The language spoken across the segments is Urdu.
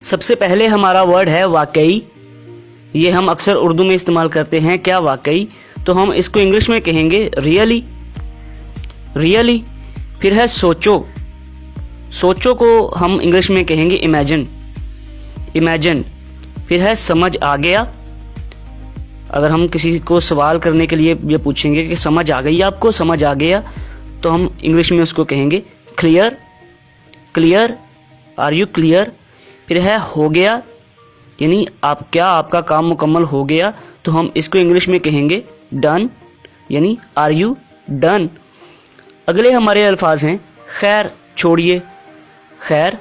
سب سے پہلے ہمارا ورڈ ہے واقعی. یہ ہم اکثر اردو میں استعمال کرتے ہیں, کیا واقعی, تو ہم اس کو انگلش میں کہیں گے ریئلی. ریئلی. پھر ہے سوچو. سوچو کو ہم انگلش میں کہیں گے امیجن. امیجن. پھر ہے سمجھ آ گیا. اگر ہم کسی کو سوال کرنے کے لیے یہ پوچھیں گے کہ سمجھ آ گئی آپ کو, سمجھ آ گیا, تو ہم انگلش میں اس کو کہیں گے clear. Clear. Are you clear. پھر ہے ہو گیا, یعنی آپ کا کام مکمل ہو گیا, تو ہم اس کو انگلش میں کہیں گے ڈن, یعنی آر یو ڈن. اگلے ہمارے الفاظ ہیں خیر, چھوڑیے. خیر.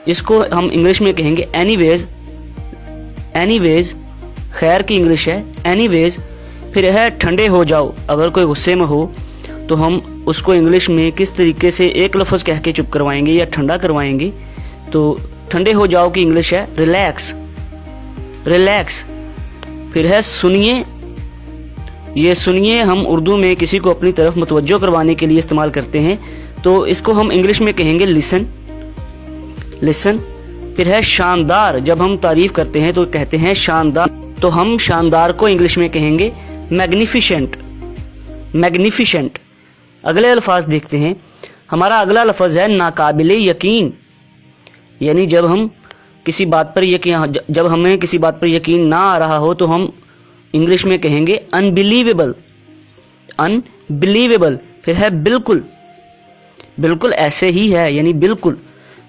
اس کو ہم انگلش میں کہیں گے اینی ویز. اینی ویز. خیر کی انگلش ہے اینی ویز. پھر ہے ٹھنڈے ہو جاؤ. اگر کوئی غصے میں ہو تو ہم اس کو انگلش میں کس طریقے سے ایک لفظ کہہ کے چپ کروائیں گے یا ٹھنڈا کروائیں گے, تو ٹھنڈے ہو جاؤ کی انگلش ہے ریلیکس. ریلیکس. پھر ہے سنیے. یہ سنیے ہم اردو میں کسی کو اپنی طرف متوجہ کروانے کے لیے استعمال کرتے ہیں, تو اس کو ہم انگلش میں کہیں گے لسن. لسن. پھر ہے شاندار. جب ہم تعریف کرتے ہیں تو کہتے ہیں شاندار, تو ہم شاندار کو انگلش میں کہیں گے میگنیفیشنٹ. میگنیفیشنٹ. اگلے الفاظ دیکھتے ہیں. ہمارا اگلا لفظ ہے ناقابل یقین. یعنی جب ہمیں کسی بات پر یقین نہ آ رہا ہو تو ہم انگلش میں کہیں گے انبلیویبل. انبلیویبل. پھر ہے بالکل. بالکل ایسے ہی ہے, یعنی بالکل.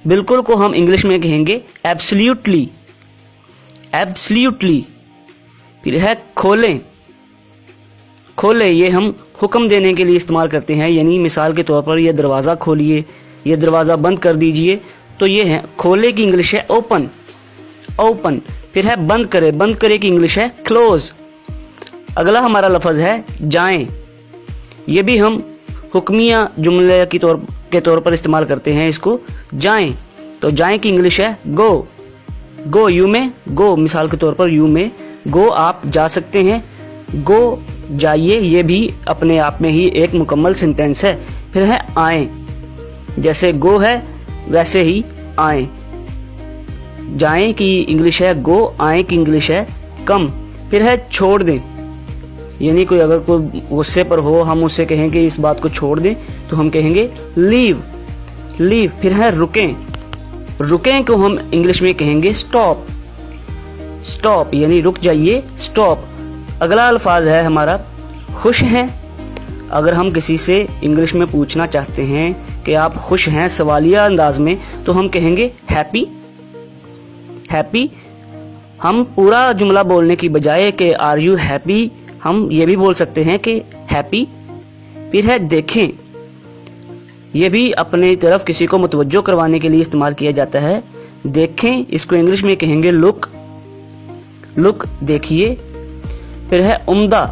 بالکل کو ہم انگلش میں کہیں گے ایبسلیوٹلی. ایبسلیوٹلی. پھر ہے کھولیں. کھولیں. یہ ہم حکم دینے کے لیے استعمال کرتے ہیں, یعنی مثال کے طور پر یہ دروازہ کھولیے, یہ دروازہ بند کر دیجئے, تو یہ ہے کھولے کی انگلش ہے اوپن. اوپن. پھر ہے بند کرے. بند کرے کی انگلش ہے کلوز. اگلا ہمارا لفظ ہے جائیں. یہ بھی ہم حکمیہ جملے کے طور پر استعمال کرتے ہیں اس کو, جائیں. تو جائیں کی انگلش ہے گو. گو. یو میں گو. مثال کے طور پر یو میں گو, آپ جا سکتے ہیں. گو جائیے. یہ بھی اپنے آپ میں ہی ایک مکمل سینٹینس ہے. پھر ہے آئیں. جیسے گو ہے ویسے ہی آئیں. جائیں کی انگلش ہے گو, آئیں کی انگلش ہے کم. پھر ہے چھوڑ دیں. یعنی اگر کوئی غصے پر ہو, ہم اسے کہیں کہ اس بات کو چھوڑ دیں, تو ہم کہیں گے لیو. لیو. پھر ہے رکیں. رکیں کو ہم انگلش میں کہیں گے سٹاپ. سٹاپ یعنی رک جائیے, سٹاپ. اگلا الفاظ ہے ہمارا خوش ہیں. اگر ہم کسی سے انگلش میں پوچھنا چاہتے ہیں کہ آپ خوش ہیں سوالیہ انداز میں, تو ہم کہیں گے ہیپی. ہیپی. ہم پورا جملہ بولنے کی بجائے کہ آر یو ہیپی, ہم یہ بھی بول سکتے ہیں کہ ہیپی. پھر ہے دیکھیں. یہ بھی اپنی طرف کسی کو متوجہ کروانے کے لیے استعمال کیا جاتا ہے. دیکھیں. اس کو انگلش میں کہیں گے لک. لک. دیکھیے. پھر ہے عمدہ.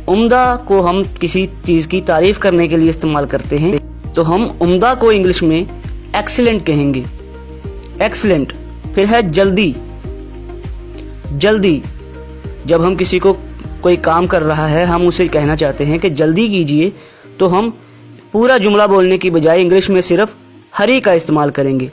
عمدہ کو ہم کسی چیز کی تعریف کرنے کے لیے استعمال کرتے ہیں, تو ہم عمدہ کو انگلش میں ایکسیلنٹ کہیں گے. ایکسیلنٹ. پھر ہے جلدی. جلدی. جب ہم کسی کو کوئی کام کر رہا ہے, ہم اسے کہنا چاہتے ہیں کہ جلدی کیجئے, تو ہم پورا جملہ بولنے کی بجائے انگلش میں صرف ہری کا استعمال کریں گے.